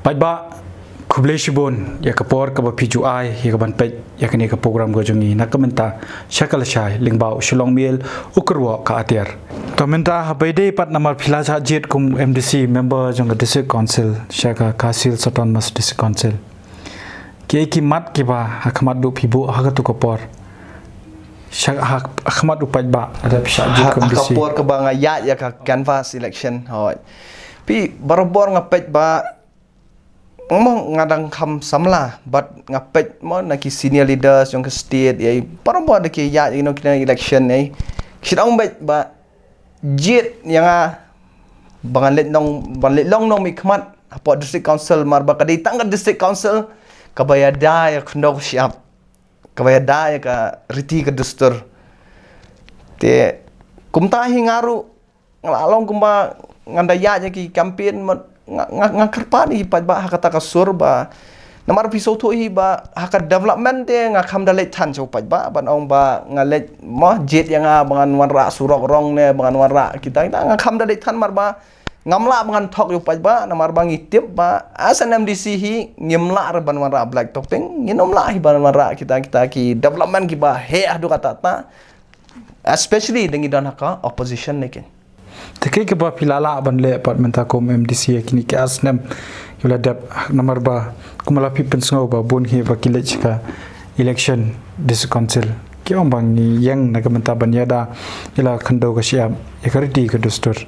Baik ba kublai shibun ya kapor ka bapiju ai ya ban pej ya kini ka program go jongi na komenta syakal syai lingbau shilong mil ukurwa ka atir komenta habaide pat namar philaja jet kum MDC member jong district council syaka kasil soton mas district council ki mat ki ba hakmat du phibu hakatu kapor syak hakmat du paj ba ada pisa jet kum MDC kapor ka ba ngaya ya ka canvas election hoi pi barobor ngapej ba ngomong ngadang kam samla but ngapet mo na ki senior leaders yung ka state ay parang mo na ki ya kina election ay sidang bet ba jet yang bangalit long nong mikmat apo district council marba kadi tangga district council kabayada ya kno siap kabayada ya ka riti ka dustur te kumta hingaru ngalong kumba ngandaya ki campaign ngakarpa ni pad ba hakata ka surba namar piso to hi ba hakat development te ngakam dalet tan so pad ba ban ong ba ngalet mo jet yang bangan wanra surok rong ne bangan wanra kita ngakam dalet tan mar ba ngamla bangan thok yo pad ba namar ba ngitip ba asan MDC hi ngimla ra ban wanra black topping nginomla hi ban wanra kita ki development ki ba he adu kata ta especially dengi dan haka opposition nekin Teki ke ba pilala ban le apartment ko MDC kini ke asnam yula dap nomor ba kumala pi pensngo ba bon hi ba kilech ka election district council ki om bang ni yang na kamenta ban yada ila khando ka siam ekariti ka dustur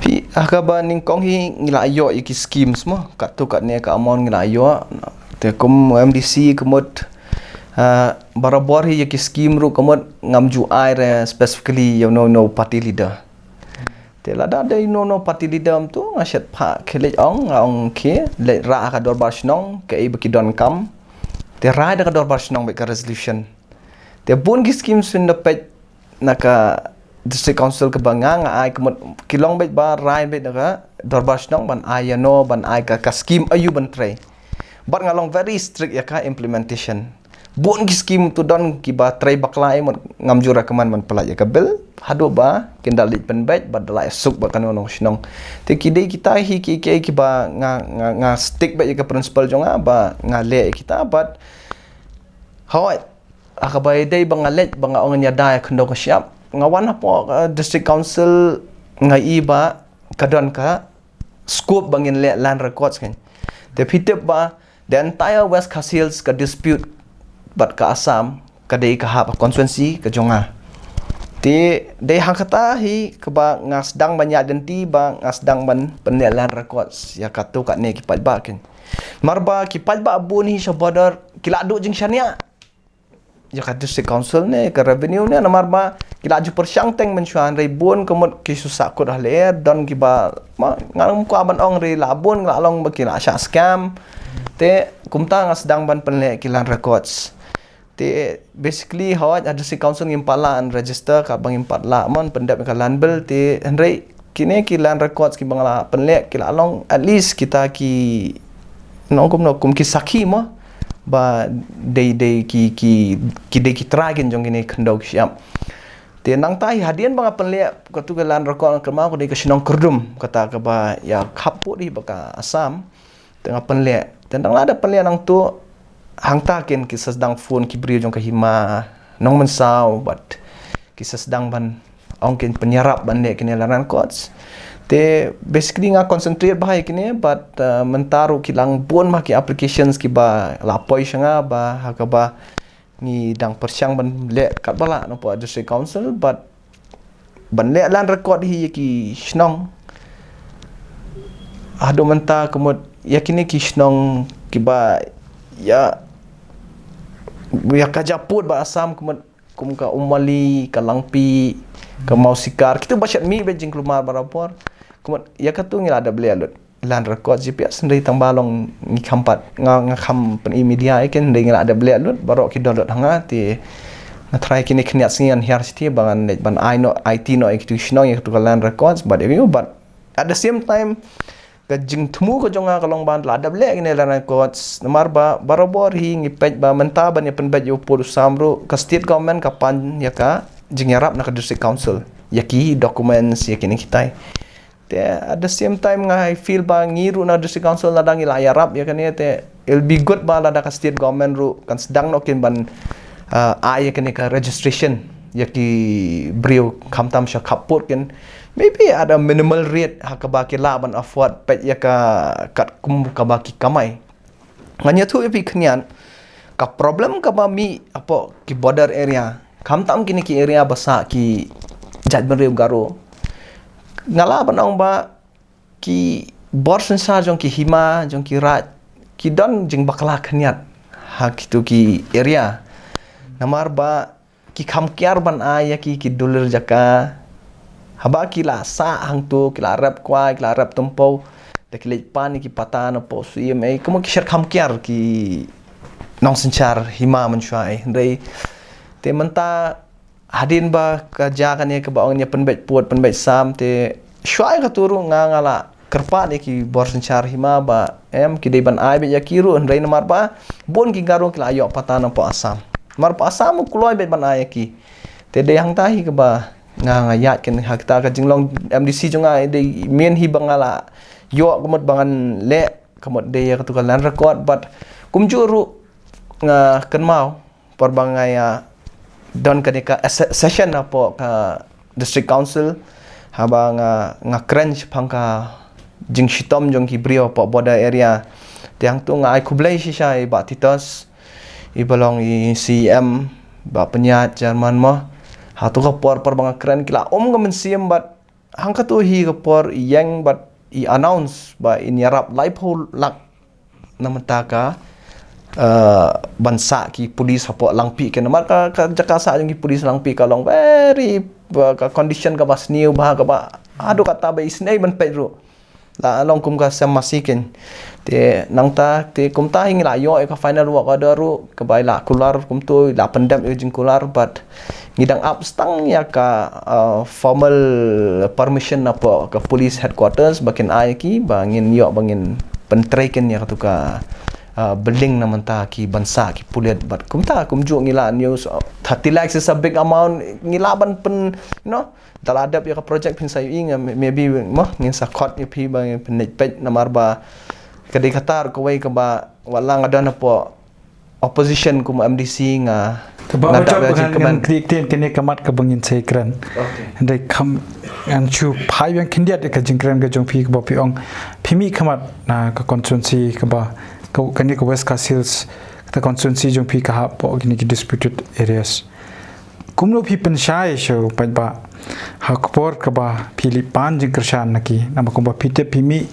pi akaba ning kong hi ngila ayo iki schemes mo katu kat ne ka amon ngila ayo te kum MDC kumot barabor hi iki scheme ru kumot ngamju ai re specifically no party leader Tela da dai no party leader tu ngasyat pha khelej ong ke le ra ka dor barsnong ke baki don kam te ra da ka dor barsnong be ka resolution te bun gi scheme sun da pej naka district council ke banga ai kemot kilong be ba rai be da ka dor barsnong ban ai no ban ai ka scheme ayu ban tre but ngalong very strict ya ka implementation bun gi scheme tu don ki ba tre baklai ngamju rakaman man pelaj ya ka bel hado ba kendalit penbet badalai suk ba kanonong sinong te kidai kita hi ki ba nga stick ba ka principle jonga ba nga le kita but hawai akabai dai ba ngalet ba nga ongan yada khndo ka siap nga wana po district council nga iba kadon ka scope bangin le land records kan te pitep ba the entire West Khasi Hills ka dispute but ka Assam kadai ka ha constituency ka jonga Ti dai hangkata hi keba ngasdang banyak denti ba ngasdang ban penilaian records ya katu kat ne kipat ba ken marba kipat ba bun hi sabadar kila duk jing syania ya kat district council ne ke revenue ne marba kila ju persyang teng mensuan ribun kemut ki susak kod hale don ki ba ngalong ko aban ong ri labun ngalong ba kila syak scam te kumta ngasdang ban penilaian records te basically hawat ada si council ngimpalan register ka bang impat la mon pendap ka land bill te henry kini ki land records ki bangla penlek ki along at least kita ki nokum ki sakhi mo ba day ki day ki tragin jong ini khendok siam te nang tai hadian bang penlek ka tu ka land record ka ma ko day ka sinong kerdum kata ka ba ya khapu di baka Assam tengah penlek tentang ada penlek nang tu hangta ken kisah sedang phone kibri jong kahima nong mensau but kisah sedang ban ong ken penyerap ban ne kene laran codes te basically nga concentrate bahai kene but mentaru kilang bon ma ki applications ki ba lapoi shanga ba hakaba ni dang persyang ban le kat bala no po district council but ban le lan record hi ki snong ado menta kemut yakini ki snong ki ba ya kajaput ba Assam kum ka umali ka langpi ka mausikar kita basyat mi bejing kelumar barapor kum ya katu ngila ada beli alut land record GPS ndai tang balong ni kampat nga kham pen media iken ndai ngila ada beli alut barok ki download hanga ti na try kini kniat singan hiar siti bangan net ban I no IT no execution no yang tu land records but at the same time kajing temu ko jonga kalong ban la dable ngene la codes namar ba barobor hi ngipej ba menta ban ya penbet yo pur samru ka state government kapan ya ka jingyarap na ka district council yaki documents yakini kitai te at the same time nga I feel ba ngiru na district council ladang ila yarap ya kan ya te it'll be good ba lada ka state government ru kan sedang no kin ban ay kan ka registration ya ki brio kamtam sha kaput kan maybe ada minimal rate ha ka ba ki la ban afford pet ya ka kat kum ka ba ki kamai nganya tu pi khnyan ka problem ka ba mi apa ki border area kamtam kini ki area basa ki judgment reu garo ngala banong ba ki bor sensar jong ki hima jong ki rat ki don jeng bakla khniat ha kitu ki area namar ba ki kham kyar ban aya ki dulir jaka haba ki la sa hang tu ki la rap kwa ki la rap tempo de ki lej pan ki patan po suim ai kuma ki shar kham kyar ki nong sensar hima man shai dei te menta hadin ba kerja kan ya ke baongnya penbet puat penbet sam te shwai ka turu ngala kerpa ni ki bor sencar hima ba em ki deban ai be yakiru ndai namar ba bon ki garo ki ayo patana po asam mar pa asam kuloi bet ban ai ki te de hang tahi ke ba ngayat ken hakta ka jinglong MDC junga de men hi bangala yo kumot bangan le kumot de ya tu kan record but kumjuru nga kenmau por bangaya don kadika session apo ka district council haba nga crunch pangka jing shitom jong ki brio po border area tiang tu nga ai kublai shisha i ba titos i balong i CM ba penyat Jerman mo ha tu ka por banga kren kila gamen CM but hang ka tu hi ka por yang but i announce ba in yarap live hole lak namataka bansa ki polis hapo langpi ken mar ka jaka sa jong ki polis langpi ka long very ka condition ka bas new ba ka ba adu kata ba isnei ban pedro la long kum ka sem masiken te nangta te kum ta hing la yo ka final work order ru ka bai la kular kum tu la pendam jing kular but ngidang up stang ya ka formal permission apa ka police headquarters bakin ai ki bangin yo bangin pentreken ya tu ka building naman ta ki bansa ki pulit but kumta kumju ngila news 30 lakhs is a big amount ngilaban pen daladap ya ka project pin sayu ing maybe mo ngin sa court ni pi bang penet pet namar ba kadi katar ko way ka ba wala nga na po opposition kum MDC nga Ba job dengan kritik kini kamat ka bangin sekran. Ndai kam an chu pai yang kindia de ka jingkran ga jong pi ka ba pi ong pimi kamat na ka constituency ka ba kani ka West Castles ka constituency jong pi ka ha po kini ki disputed areas. Kumlo pi penshai show pa ba ha kapor ka ba Pilipan jingkran naki nama ko ba pite pimi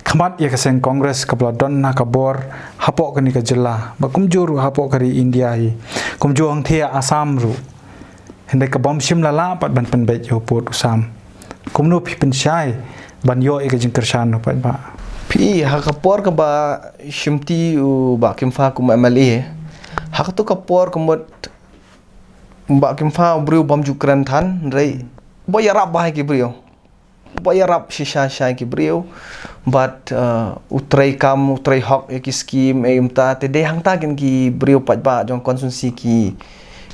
kamat ya kaseng kongres kabla don na kabor hapo kani ka jela ba kumjuru hapo kari India hi kumjuang thia Assam ru hende ka bom shim lala pat ban pen bet yo pot usam kumno pi pen shai ban yo e ka jing kershan no pat ba pi ha kapor ka ba shimti u ba kimfa kum MLA ha ka to kapor kumot ba kimfa bru bom jukran than rei bo ya rap ba ki brio bayarap shisha shai ki brio but utrai hok ki scheme ta te de hang ta kin ki brio pat ba jong constituency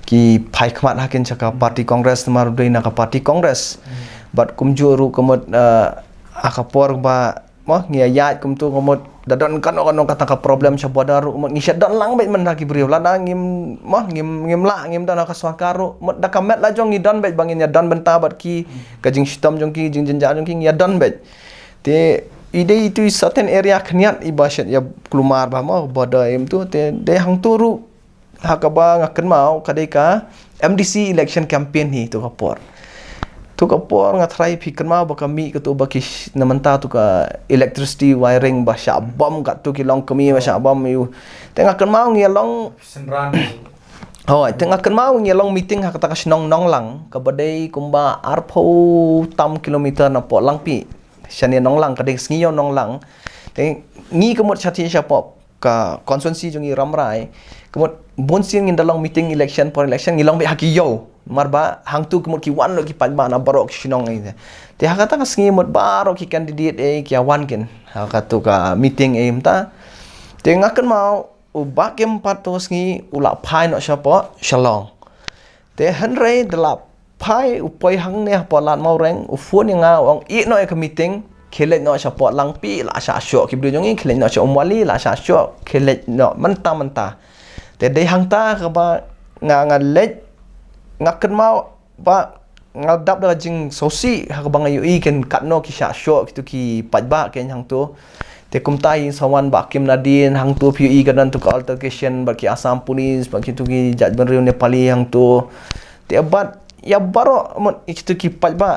ki phai khmat hakin chaka party congress mar dei na ka party congress but kumjuru komot akapor ba mo ngia yat kum tu komot dadon kan kata ka problem sa bodar umot ngisat don lang bet man ki brio lada ngim la ngim dan ka swakaru mot da kamet la jong ngidon bet bangin ya don bentabat ki kajing shitom jong ki jing jenja jong ki ya don bet te ide itu certain area khniat ibashat ya klumar ba mo bodar em tu te de hang turu hakaba ngaken mau kadeka MDC election campaign hi tu kapor tu kapor ngatrai phikan ma ba kami ketu ba kish namanta tu ka electricity wiring ba sha bom ka tu ki long kami ba sha bom yu tengah kan mau ngi long senran tengah kan mau ngi long meeting ha kata ka snong nong lang ka badai kumba arpo tam kilometer na po lang pi shania nong lang ka ding sngiyo nong lang te ngi kemot chati sha po ka constituency jungi ramrai kemot bonsin ngin dalang meeting election for election ngilong be hakiyo marba hang tu kemot ki wan lo ki palma na barok sinong ai te hakata ka sngi mot barok ki candidate ki awan ken hakatu ka meeting ta te ngaken mau ubakem pato sngi ula phai no sha po shalong te hanrei delap pai upoi hang ne po lat mau reng ufun nga ong I no ka meeting khelet no cha pot lang pi la sha sho ki bru jong in khelet no cha omwali la sha sho khelet no manta te dei hang ta ka ba nga let nga ken mau ba nga dap da jing sosi ha ka ba nga yu ken kat no ki sha sho ki tu ki pat ba ken hang tu te kum tai sawan ba kim nadin hang tu pu I kan tu ka altercation ba ki Assam police ba ki tu ki jaj ban Nepali hang tu te bat ya baro mon itu ki pat ba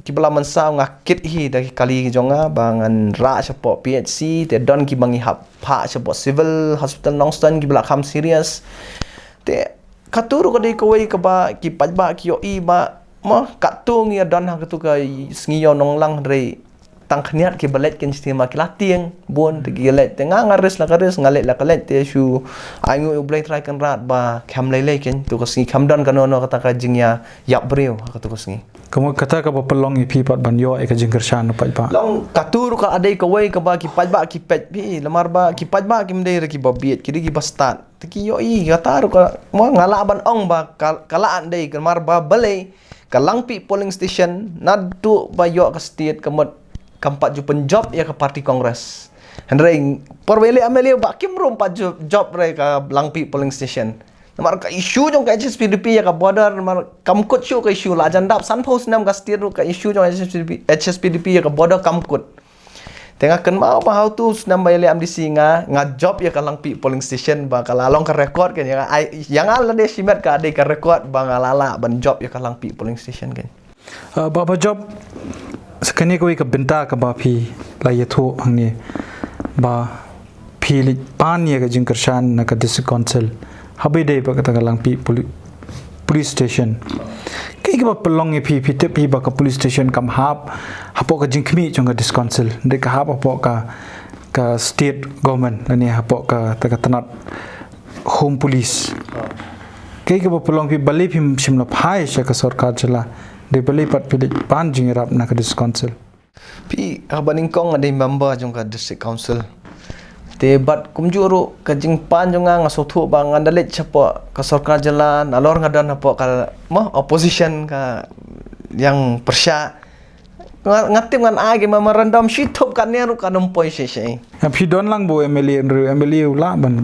ki bala mansa ngakit hi da kali jonga bangan ra chapo PHC te don ki bangi hap pha chapo civil hospital Nongstan ki bala kham serious te katuru ko dei ko wei ka ba ki pat ba ki yo I ba mo katung ya don ha tu ka sngi yo nong lang re tang khniat ki balet ken sistema ki latieng bon te ki let te nga ngares la kares ngalet la kalet te shu aingu ublai try kan rat ba kham lele ken tu ko sngi kham don kan no kata ka jingya yap breu ha tu ko sngi kamu kata ka pelong I pi pat ban yo ka jing kershan pat ba long katur ka adai ka wei ka ba ki pat ba ki pet pi lamar ba ki pat ba ki mdei re ki babiet ki di ba start te ki yo I kata ka mo ngala ban ong ba kala andai ka mar ba bale ka langpi polling station nadu ba yo ka state ka mot kampat ju penjob ya ke parti kongres hendreng porwele ameli ba kimrum pa job re ka langpi polling station namar ka issue jong ka HSPDP ya ka border namar kamkut show ka issue la jandap san post nam ka stir ka issue jong HSPDP ya ka border kamkut tengah ken mau pa how to nam ba ele amdisi nga job ya ka langpi polling station ba ka lalong ka record kan yang ala de simet ka ade ka record ba ngalala ban job ya ka langpi polling station kan baba job sekani ko ka benta ka ba phi la ye tho angni ba phi li pan ye ka jing kershan na ka district council habai dei ba ka ta lang pi police station kai ka ba pelong ye phi te pi ba ka police station kam hap hapo ka jing khmi jong ka district council de ka hap hapo ka state government ani hapo ka ta ka tanat home police kai ka ba pelong pi bali phi simna phai sha ka sarkar chala de bali pat pilih pan jing rap na ka district council pi abaning kong ada member jong ka district council te bat kumjuru ka jing pan jong nga sothu bang andalet chapo ka sarkar jalan alor ngadan apo ka mo opposition ka yang persya ngatip ngan age memorandum shitop kan ne ru kanum poi she phi don lang bo MLA la ban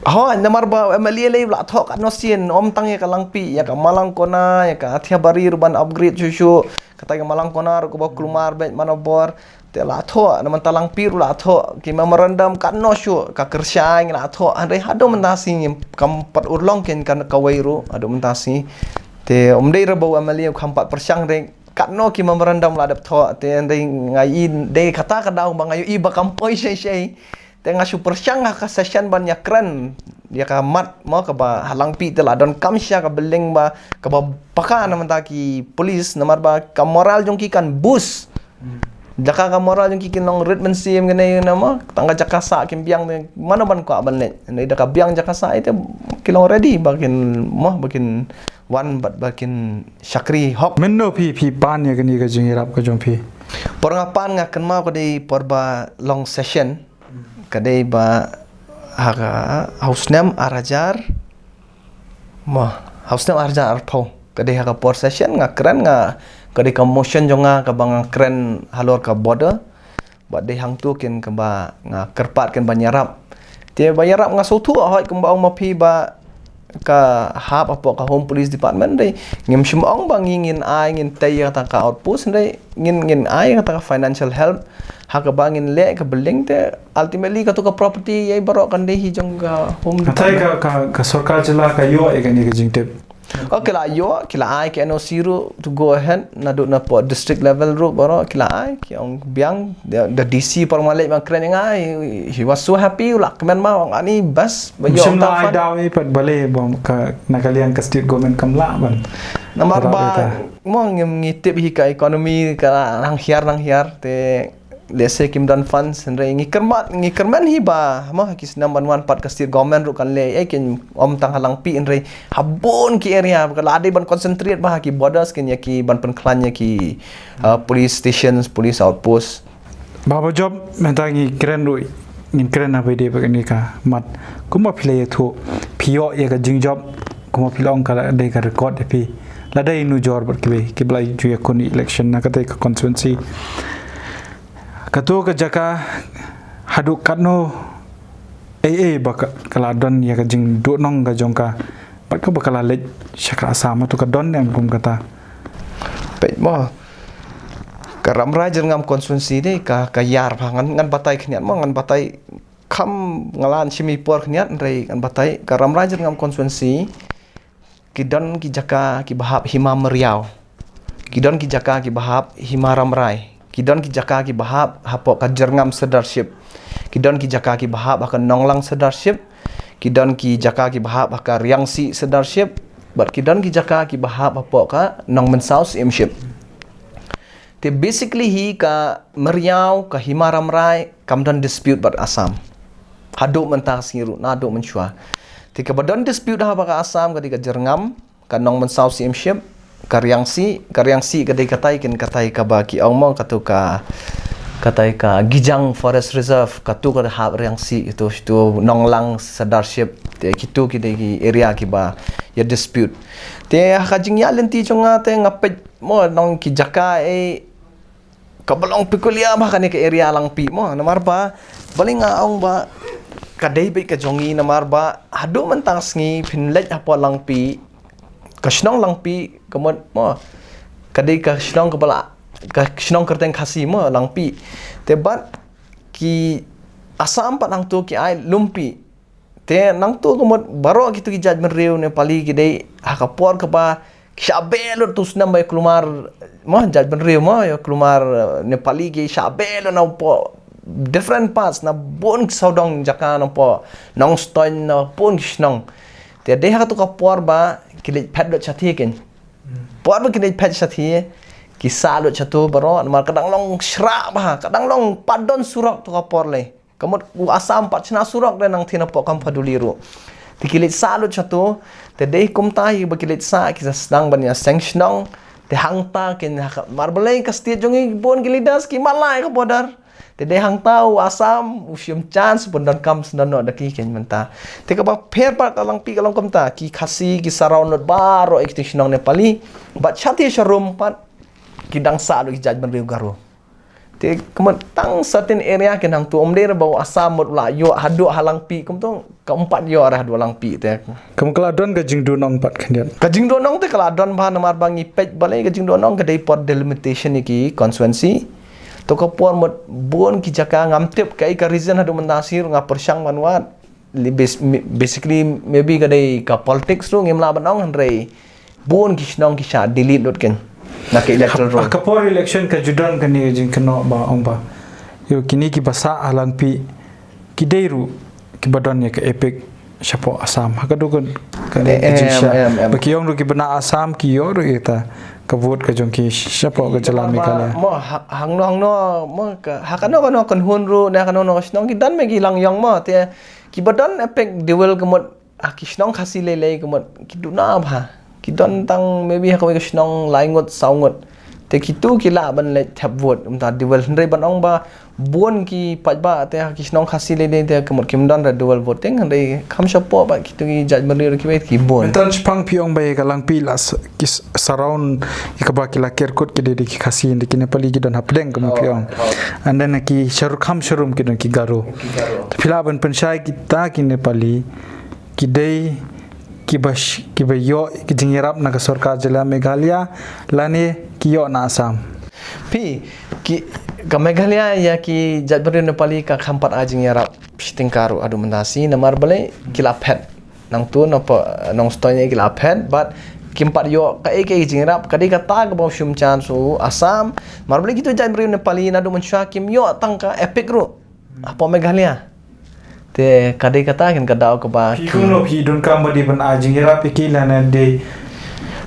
ho namar ba MLA le la thok no sien om tang ya kalang pi ya ka malang kona ya ka athia bari ruban upgrade shushu kata ka malang kona ru ko ba klumar bet manobor te la tho naman talang pi ru la tho ki memorandum kan no shu ka kersyang la tho ande hado mentasi kam pat urlong ken kan ka wairu hado mentasi te omdei rebo MLA kampat persyang de kat no ki memorandum la dap tho te ande ngai de kata ka daung ba ngai I ba kampoi she tengah super syang ka session ban ya keren ya ka mat mau ka ba halang pi tela don kamsya ka beling ba ka ba paka na ki polis namar ba ka moral jong ki kan bus jaka ka moral jong ki kinong red mensim ngene nama tangga jakasa kim biang mana ban ko ban net ne da ka biang jakasa itu kilong ready bakin mo bakin one but bakin syakri hop menno pi pan ya gani ka jing rap ka jong pi Porangapan nga kan mau ko di porba long session kadai ba hausnam arajar hausnam arajar arpau kadai ha por session nga keren nga kadai ka motion jonga ka bang keren halor ka border ba dei hang tu ken ka ba nga kerpat ken banyarap te banyarap nga sotu hoi kum ba ma phi ba ka hap apo ka home police department dei ngim shimong bang ngin ai ngin tay ta ka outpost dei ngin ai ta ka financial help haka bangin le ka beling te ultimately ka to ka property ay baro kan dei hijong ka home atai ka sarkar jala ka yo e gani ka jing tep okay la yo kila ai ke no siru to go ahead na do na po district level ro baro kila ai ki ong biang the DC formale bang kren ngai he was so happy la kemen ma ong ani bas ba yo ta ai daw e pat bale bom ka nakalian ka state government kam la ban namar ba mo ngitip hi ka economy ka nang hiar te lese kim dan funds andre ngikerman hi ba ma kis number 1 part ka state government ru kan le ken om tang halang pi andre habon ki area ka lade ban concentrate ba ki borders ken ya ki ban pen klan ya ki police stations police outpost baba job mentangi keren ru ngin keren apa de ba ni ka mat kuma phile thu phio ye ka jing job kuma philong ka de ka record pi ladai nu jor berkibe kiblai juya kun election na kate ka constituency katu ka jaka hadu katno baka kaladon ya ka jing do nong ka jongka pat ka bakala lej syakra asam tu ka don yang kum kata pe mo karam rajer ngam konstituensi ni ka yar phangan ngan batai khniat mo ngan batai kham ngalan chimi por khniat rei ngan batai karam rajer ngam konstituensi kidon ki jaka ki bahap hima meriau kidon ki jaka ki bahap hima ramrai kidon ki jaka ki bahap hapo ka jerngam leadership kidon ki jaka ki bahap akan nonglang leadership kidon ki jaka ki bahap akan riangsi leadership bat kidon ki jaka ki bahap hapo ka nong mensau simship te basically hi ka meriau ka hima ramrai kamdan dispute bat Assam haduk mentah siru naduk menchua te ka badon dispute ha ka Assam ka di ka jerngam ka nong mensau simship karyangsi ka di katai ka baki aumong katu ka katai ka Gijang Forest Reserve katu ka hab riangsi itu nonglang leadership te kitu ki di area ki ba ya dispute te ha jing ya lenti chonga te ngapet mo nong ki jaka kabalong pikulia ba kani ke area lang pi mo namar ba baling aong ba kadai be ka jongi namar ba hadu mentang sngi pinlej apa lang pi kasnong lang pi kamot mo kadai ka snong kabala ka snong kerteng khasi mo lang pi te bat ki Assam pat nang tu ki ai lumpi te nang tu kamot baro gitu ki judgment reu ne pali ki dei hakapor ka ba Shabelo tu senam bay kelumar mah judgment reu mah ya kelumar Nepali ke shabelo na po different parts na bon saudong jaka na po nong stoin na pon kisnong te deha tu ka por ba kilit pet do chathi ken por ba kilit pet chathi ki salo chatu baro mar kadang long shra ba kadang long padon surak tu ka por le kamot Assam pat chna surak le nang thina po kam paduli ru tikilit salut satu te dei kum tai bakilit sa kisa sedang banya sanctionong te hangta kin marbalai kastia jongi bon gilidas ki malai ka bodar te dei hangta Assam usium chance bondan kam sendano daki ken menta te ka ba pher par kalang pi kalang kamta ki khasi ki saraunot baro extinction Nepali bat chati sharum pat kidang salu ki judgment reu garo te kemat tang certain area ke nang tu omde bau Assam mot la yo hadu halang pi kum tu keempat yo arah dua lang pi te kamu keladon ka jing do nong pat kanian ka jing do nong te keladon ba namar bangi pej balai ka jing do nong ka dei pot delimitation ni ki constituency to ka por mot bon ki jaka ngam tip kai ka reason hadu mendasir nga persyang manwat basically maybe ka dei ka politics tu ngimla banong hanrei bon ki snong ki sha delete lot ken na ke electoral roll kapor election ka judan kani jing keno ba ong ba yo kini ki basa halang pi ki deiru ki badon ya ka epic syapo Assam hakadu kan baki yong ru ki bana Assam ki yo ru eta ka vote ka jong ki syapo ka jalan mikala mo hangno mo ka hakano kano kan hunru na kano no snong ki dan me ki lang yong mo te ki badon epic duel kemot akisnong khasi lele kemot ki duna ba ki don tang maybe ha ka snong laingot saungot te kitu kila ban le thap vote ta duel hrei ban ong ba bon ki pajba te ki snong khasi le de te kemot kim don ra duel voting hrei kham shapo ba kitu ki judgment le ki wait ki bon tan chpang piong ba ka lang pilas ki surround ki ka ba ki la kerkot ki de ki khasi de ki Nepali ki don hapdeng ka piong and then ki sharukham sharum ki don ki garo phila ban panchai ki ta ki Nepali ki dei ki bayo ki jingerap na ka sarkar jila Meghalaya lani ki yo na Assam pi ki ka Meghalaya ya ki jadbari Nepali ka khampat ajing yarap tingkaru adu mendasi namar bale kila pet nang tu napa nong stoynya kila pet but kimpat yo ka ek jingerap kadi kata ka bau shum chan su Assam mar bale gitu jadbari Nepali nadu mensha kim yo tangka epic ru apa Meghalaya te kadai kata kan kadau ke ba ki kuno ki don kam di ban ajing era pikila na de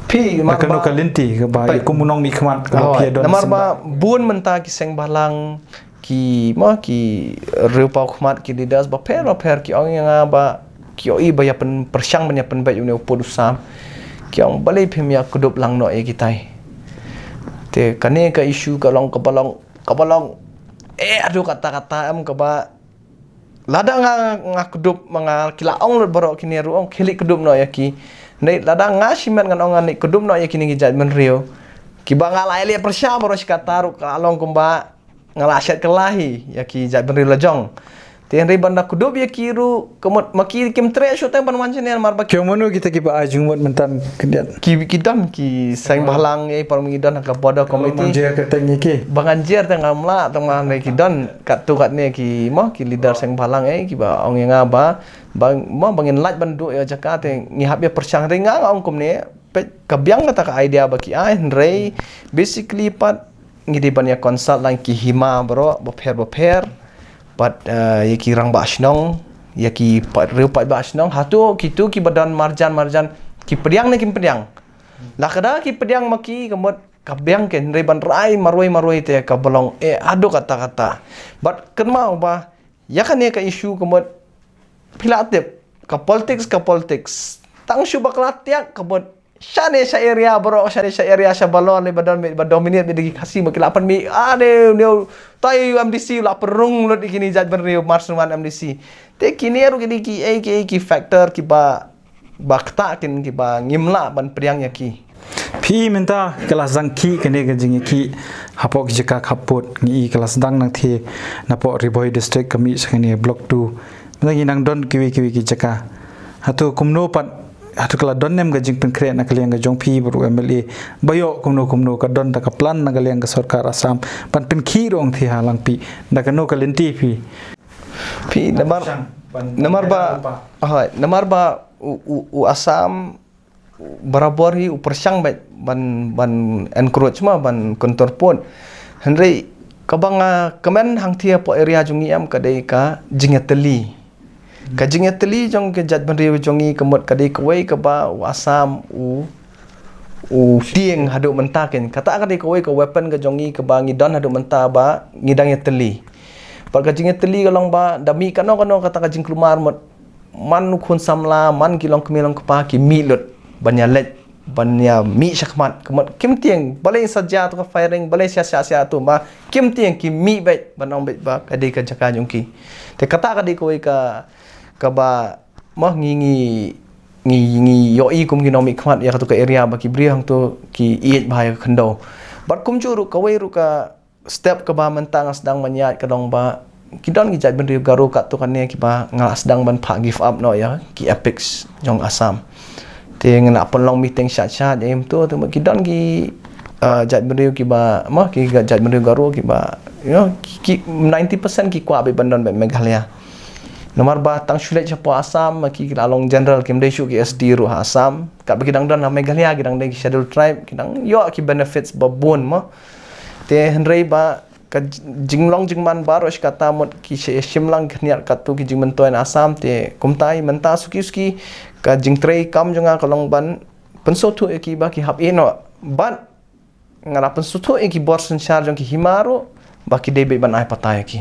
pi makano kalinti ke ba ku munong ni khmat ka pi don namar ba bun menta ki seng balang ki ma ki rupau khmat ki didas ba per ki ong yang ba ki oi ba ya pen persyang banya pen ba uni upodusam ki ong balai phim ya kudup lang no e kitai te kane ka isu ka long kabalong adu kata-kata am ka ba lada nga kudup mga kilaong lot baro kini ruong kilik kudup no yaki Nei ladang ngasimen ngan ongan ni kudum no yakini gijat menrio. Kiba ngalai le persya baru sikataru kalong kumba ngalasyat kelahi yaki jat menrio lajong. Tian ri banda kudub yakiru kemot maki kim tre shu tang ban wancen marba Kyo manu kita kiba ajung mot mentan kendian. ki kidam ki saing bahlang e par mengidon ka boda komiti. Manjer ke teng ki. Banganjer tang amla tang man ki don kat tu kat ne ki mo ki leader saing bahlang ki ba ong yang ba bang mo bangin laj bandu ya Jakarta ngihap ya persyang ringang ong kum ne pe kabyang kata ka idea ba ki ai rei basically pat ngidi ban ya consult lang ki hima bro boper pat yaki rang ba asnong yaki pat reu pat ba asnong hatu kitu ki badan marjan ki pediang ne ki pediang la kada ki pediang maki kemot kabyang ken rei ban rai maroi te ka bolong ado kata-kata but kenmau ba ya kan ne ka isu kemot pilatip ka politics tang syu baklatiak kemot Shane sa area bro, shane sa area sa balon ni badon dominate ni kasi makilapan mi ane ne tayo MDC la perung lot ikini jaj benrio marsuman MDC. Te kini ru kini ki factor ki ba bakta kin ki ba ngimla ban priang yaki. Pi minta kelas zangki kene gajing ki hapok jeka kaput ngi kelas dang nang the napo Riboy district kami sakani block 2. Nang nang don kiwi ki jeka. Hatu kumno pat hatu kala don nem gajing pen kre na kaliang gajong pi bru MLA bayo kumno ka don ta ka plan na kaliang ga sarkar Assam pan pen ki rong thi halang pi na kano kalenti pi namar ba u Assam barabor hi u persyang ban encroach ma ban kontor pon henry kabanga kemen hang thia po area jungi am kadai ka jingateli kajing teli jong ke jat benri jongi kemot kadai kawai ke ba Assam u tieng hadu mentaken kata kadai kawai ke weapon ke jongi ke ba ngidon hadu menta ba ngidang teli par kajing teli kalong ba dami kano kata kajing kelumar mot man khun samla man kilong kemilong kepa ki milut banyalet banya mi syakmat kemot kim tieng balai saja tu ka firing balai sia tu ba kim tieng ki mi bet banong bet ba kadai ka jaka jongki te kata kadai kawai ka ba mah ngi yoi kum ginomi khmat ya ka area ba ki briang tu ki iet bahaya khando bat kum churu ka wei ru ka step ka ba mentang sedang menyat ka dong ba ki don gi jat ben riu garu ka tu kan ne ki ba ngala sedang ban pha give up no ya ki apex jong Assam te ngena pon long meeting chat em tu ki don gi jat ben riu ki ba mah ki jat ben riu garu ki ba you know ki 90% ki kwa be bandon be Meghalaya nomor ba tang sulet chapo Assam ki lalong general kim desu ki SD ru Assam kat bagi dang don Meghalaya gidang dang schedule tribe gidang yo ki benefits babon mo te henrei ba ka jinglong jingman baros kata mot ki shimlang khniat katu ki jingman toin Assam te kumtai menta suki ka jingtrei kam jonga kalong ban pensotu ki ba ki hab eno ban ngara pensotu ki borsen char jong ki himaru ba ki debe ban ai patai ki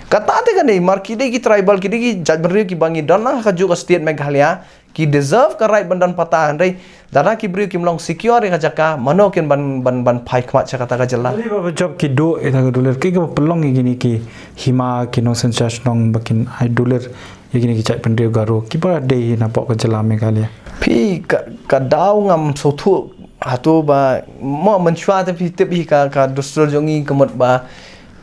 kata ate kan dei marki dei ki tribal ki dei ki jat beri ki bangi don lah ka juga state Meghalaya ki deserve ka right bandan patah rei dana ki beri ki mlong secure ka jaka mano ken ban phai khmat cha kata ka jalla ali ba job ki do eta ga dollar ki ga pelong gini ki hima ki no sensation nong bakin ai dollar gini ki chat pendeu garu ki ba dei na pok ka jala Meghalaya pi ka daw ngam sothu hatu ba mo menchwa te pi te ka dostro jongi kemot ba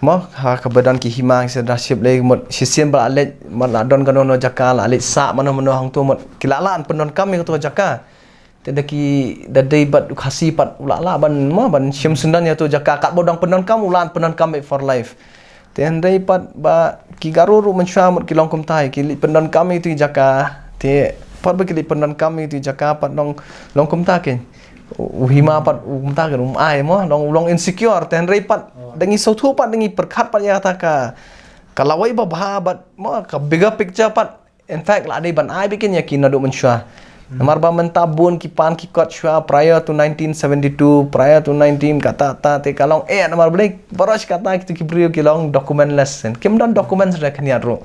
mo ha ka badan ki himang sedasip le mot sisien ba alet man adon kanono jaka alet sa mano hang tu mot kilalaan penon kami tu jaka tenda ki dadai bat khasi pat ulala ban mo ban syam sundan ya tu jaka kat bodang penon kam ulan penon kam for life tendai pat ba ki garuru mensyua mot kilong kum tai ki penon kami tu jaka te pat ba ki penon kami tu jaka pat nong long kum ta ken hima pat umta ke ai mo long insecure ten repat dengi sotu pat dengi perkhat pat ya kata ka kalawai ba bat mo ka bigger picture pat in fact la dei ban ai bikin yakin ado mensyua namar ba mentabun ki pan ki kot syua prior to 1972 prior to 19 kata ta te kalong namar blek boros kata ki brio ki long documentless kim don documents ra khania ro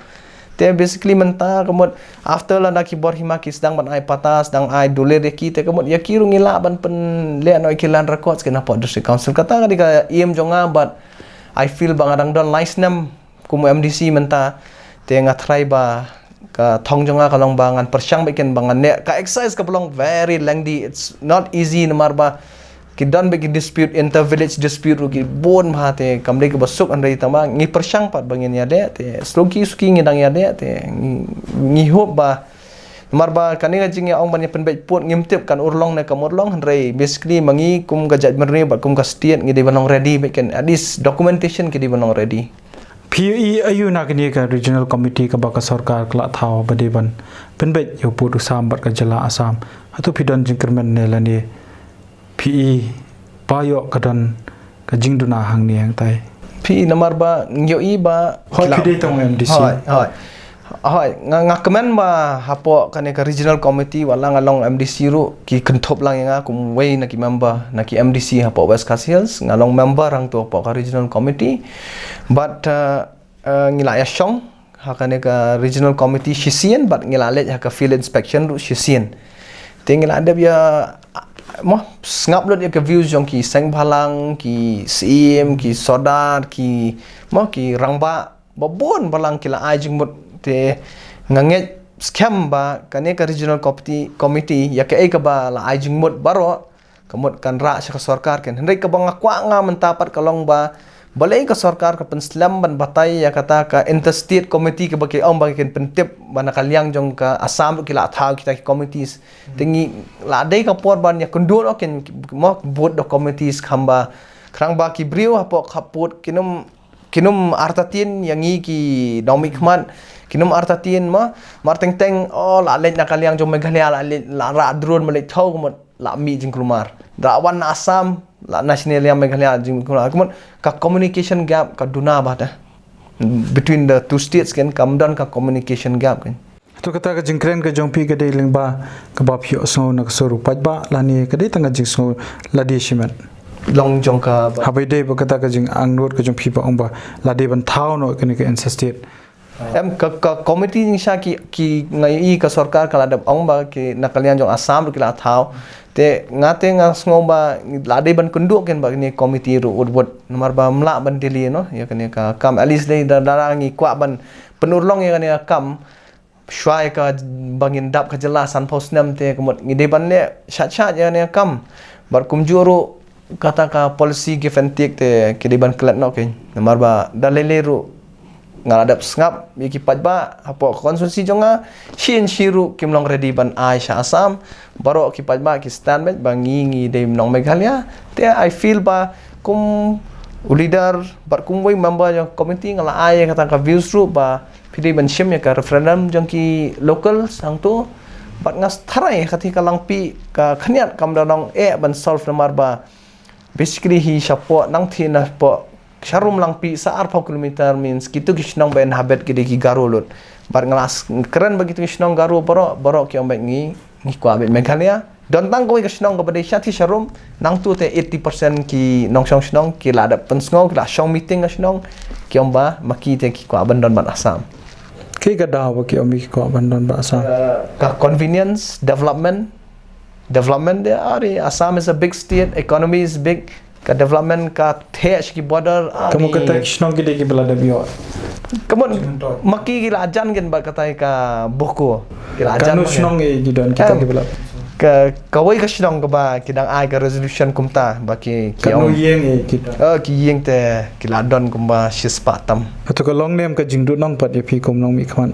te basically menta kemot after la ki bor hima ki sedang ban ai patas sedang ai doler ki te kemot ya ki rungila ban pen le no kilan records kena pot district council kata ka dika im jonga but I feel bangadang don license kum MDC menta te nga try ba ka thong jonga kalong bangan persyang bikin bangan ne ka exercise ka belong very lengthy, it's not easy namar ba ki don bagi dispute inter village dispute rugi bon ma te kamle ke basuk andai tama ngi persyang pat bangin ya de te sloki suki ngi dang ya de te ngi hop ba namar ba kaninga jing ya ong ban pen bet put ngimtip kan urlong ne kamurlong andai basically mangi kum ga judgment ba kum ka state ngi de banong ready bikin at least documentation ki de banong ready. PUE ayu nak ni ka regional committee ka baka sarkar kala thaw badiban penbet yo putu sam bat ka jala asam atu pidon jingkermen ne lani PE payo kadan ka jingduna hang ni hang tai PE namar ba ngyo i ba hoi pide tong MDC hoi ngakemen ba hapo kane ka regional committee wala ngalong MDC ru ki kentop lang nga kum wei na ki member na ki MDC hapo West Coast Hills ngalong member rang tu hapo ka regional committee but ngila ya shong hakane ka regional committee shisian but ngila let ka field inspection ru shisian tinggal ada dia mo ngap lot ya ka views jong ki seng balang ki sim ki sodar ki mo ki rangba babon balang kila ajing mut te nganget scam ba kane ka regional committee ya ka ka ba la ajing mut baro kamut kan ra sa sarkar kan hendai ka bang akwa nga mentapat kalong ba balai ka sarkar ka penslam ban batay ya kata ka interstate committee ka bagi ong bagi kan pentip bana kalyang jong ka asam kila thau kita ki committees tingi la dai ka por ban ya kundul oken mo board do committees khamba krang ba ki brio hapo khaput kinum artatin yangi ki domik man kinum artatin ma marteng teng oh la lek na kalyang jong meghalaya la ra drone malai thau mo la mi jing klumar rawan asam la national yang meghalaya jing klumar kumon ka communication gap ka duna bata between the two states can come down ka communication gap kan to kata ka jingkren ka jongpi ka dei lingba ka ba phyo so na so ru pajba lani ka dei tanga jing so ladi shimen long jong ka habai dei ba kata ka jing angnot ka jongpi ba ongba ladi ban thau no ka ni ka insisted em ka committee jing sha ki ngai ka sarkar kala da ong ba ki nakalian jong asam ru kila thau te ngate ngasngom ba lade ban kunduk ken ba ni committee ru udwot nomor ba mla ban dili no ya kan ka kam at least le darangi kwa ban penurlong ya kan kam shwai ka bangin dap ka jelas san posnam te kemut ngide ban le chat ya ne kam bar kumjuru kata ka policy give and take te kidiban klat no ken nomor ba dalele ru ngaladap ngap yiki pajba apo konsumsi jonga shin shiru kimlong ready ban Aisha Asam baro ki pajba ki stand bangi ngi de nong Meghalaya te I feel ba kum leader bar kum wei member jo committee ngala ai kata ka views ru ba pidi ban shim ya ka referendum jong ki local sang tu bat ngas tharai khati kalang pi ka khaniat kam danong ban solve namar ba basically hi support nang thina po sharum lang pi sa 4 kilometer means kitu kisnong ben habet kidi ki garulut bar ngelas keren begitu kisnong garu baro ki ombek ngi kwa bet Meghalaya don tang ko kisnong ko bade syati sharum nang tu te 80% ki nong shong snong ki la da pensngong la shong meeting kisnong ki omba maki te ki kwa ban don ban Assam ki ga daw ba ki omi ko ban don ba Assam ka convenience development there are Assam is a big state, economy is big ka development ka thesh ki border kamu kata kisnong ki dei ki belada biyo kamu maki ki lajan gen ba kata ka boko ki lajan kanu snong e gidon kita ki belada ka kawai ka snong ka ba kidang ai ka resolution kumta ba ki kanu yeng e kita ki yeng te ki ladon kumba shispatam atu ka long name ka jingdu nong pat pi kum nong mi khman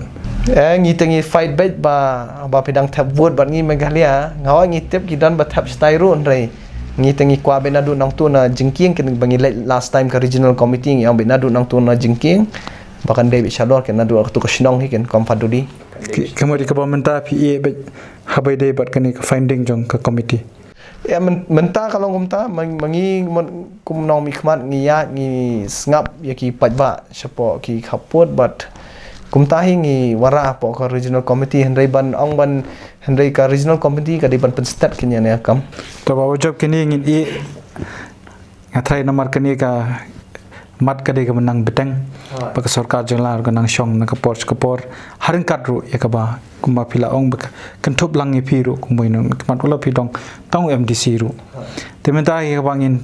ngi tengi fight bet ba pidang tap vote ba ngi Meghalaya ngawa ngi tep ki don ba tap style run rai ngi tengi kwa benadu nang tu na jingking ken bangi last time ka regional committee yang benadu nang tu na jingking bahkan David Shador ken nadu tu ka shnong hi ken komfadudi kamu di kabamenta PE be habai dei bat kani ka finding jong ka committee ya menta kalau kumta mangi kum nong mikmat ngi ya ngi ngap ya ki pajba sapo ki khapot but kumta hi ngi wara po ka regional committee hendai ban ong ban hendai ka regional committee ka di ban penstat kenya ne kam to ba job kini ngin e ngathai namar kani ka mat ka de ka menang beteng ba ka sarkar jenglar ka nang shong na ka por haring kadru ya ka ba kumba pila ong ba kentup lang e piru kumboi no mat ulo pidong tong MDC ru tementa ka bangin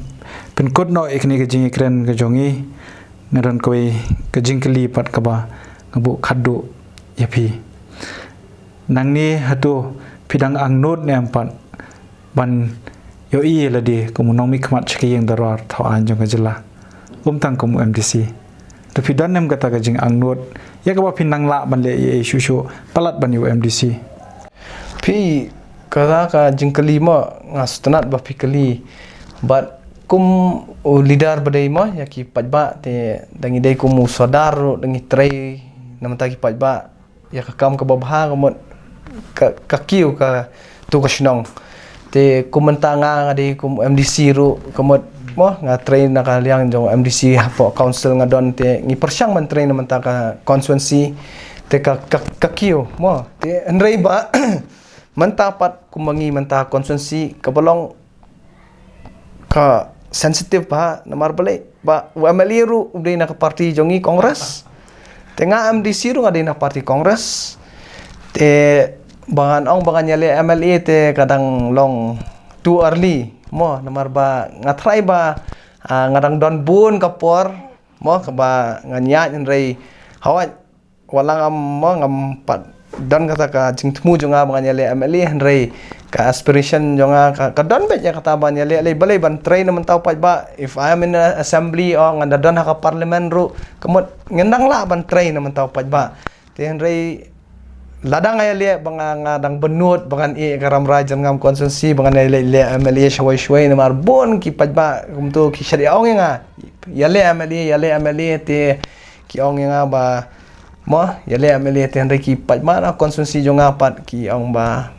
pen kod no ekni ka jing ekren ka jongi ngaran koi ka jingkeli pat ka ba ngabu khaddu ya pi nang ni hatu pidang angnut ne ampat ban yo i la di kum nong mi khmat chki yang darar thaw an jong jela tang kum MDC to pidan nem kata ka jing angnut ya ka ba pinang la ban le ye shu shu palat ban yo MDC pi kara ka jing kelima ngastenat ba pi keli but kum leader badai ma ya ki pajba te dangi dai kum sadar dangi trai namata ki pajba ya ka kam ka babha kamot ka kiu ka tu ka shnong te kum mentanga ngadi kum MDC ru kamot mo nga train na ka liang jong MDC hapo council nga don te ngi persyang man train namata ka constituency te ka kiu mo te andrei ba mantapat kumangi manta constituency kabalong ka sensitif ba namar balik ba UMLE ru udai na ka parti jongi kongres tengah MDC ru ngadai na parti kongres te bangan ong bangan nyale MLA te kadang long too early mo namar ba ngatrai ba ngadang don bun kapor mo ka ba nganya nrei hawat walang am mo ngam pat don kata ka jingtmu jonga bangan nyale MLA nrei ka aspiration jonga ka don bet ya kata ban nyale le balai ban train man tau pat ba if I am in a assembly o nganda don ha ka parliament ru kemot ngendang la ban train man tau pat ba te nrei ladang ay le banga ngadang benut bangan e karam rajan ngam konsensi bangan ay le MLA shway na marbon ki pajba kumto ki shari ong nga yale MLA te ki ong nga ba mo yale MLA te ndai ki pajma na konsensi jonga pat ki ong ba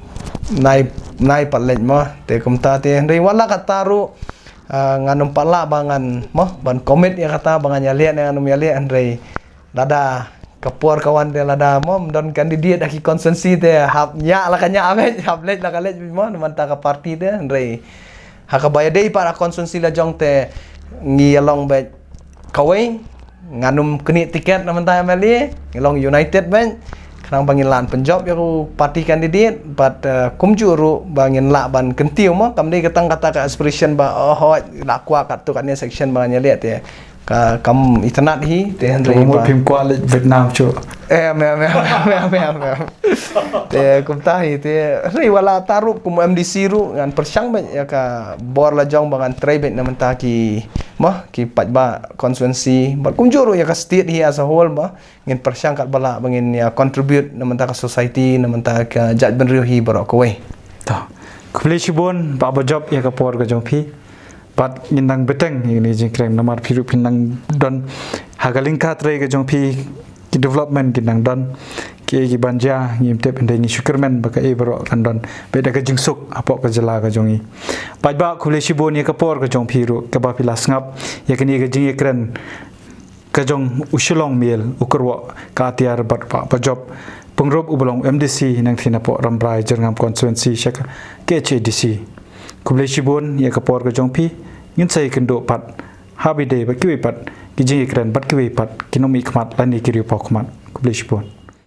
nai palet mo te kumta te ndai wala kataru nganum pala bangan mo ban komit ya kata bangan yale nganum yale ndai dada kapur kawan dia lada mom don kandidat aki konsensi te hap nya la kanya amet hap let la kalet mo manta ka parti te ndrei ha ka bayadei para konsensi la jong te ngi along be kawai nganum keni tiket na manta MLA ngilong United ben kanang bangin lan penjob ya ku parti kandidat but kumjuru bangin la ban kentiu mo kam dei katang kata ka aspiration ba oh la kwa kat tu kan section ba nya le te ka kam itnat hi te handrei mo phim kwal Vietnam chu me te kum tahi te rei wala tarup kum MDC ru ngan persyang ben ya ka bor la jong bangan trai bet na menta ki mah ki pajba constituency bar kum juru ya ka state hi as a whole ba ngin persyang kat bala bangin ya contribute na menta ka society na menta ka jat ben riu hi barok kowe ta kubleshibon ba job ya ka por ka jong phi pat nindang beteng ini jingkreng namar phiru pinang don hagaling katre ke jong phi ki development kinang don ki banja ngim te pendai ni sukerman baka e bro kan don beda ka jingsuk apok ka jela ka jongi pajba khuleshi bon ye ka por ka jong phiru ka ba pilas ngap ye kini ka jing ekren ka jong ushulong mel ukurwa ka tiar bat pa job pengrop ubulong MDC nang thina po rambrai jerngam constituency shaka KHDC kubleshibon ya kapor ka jongpi ngin sai kendo pat habi de ba kiwi pat ki jing ekran bat kiwi pat kinomi khmat lani kiri pokmat kubleshibon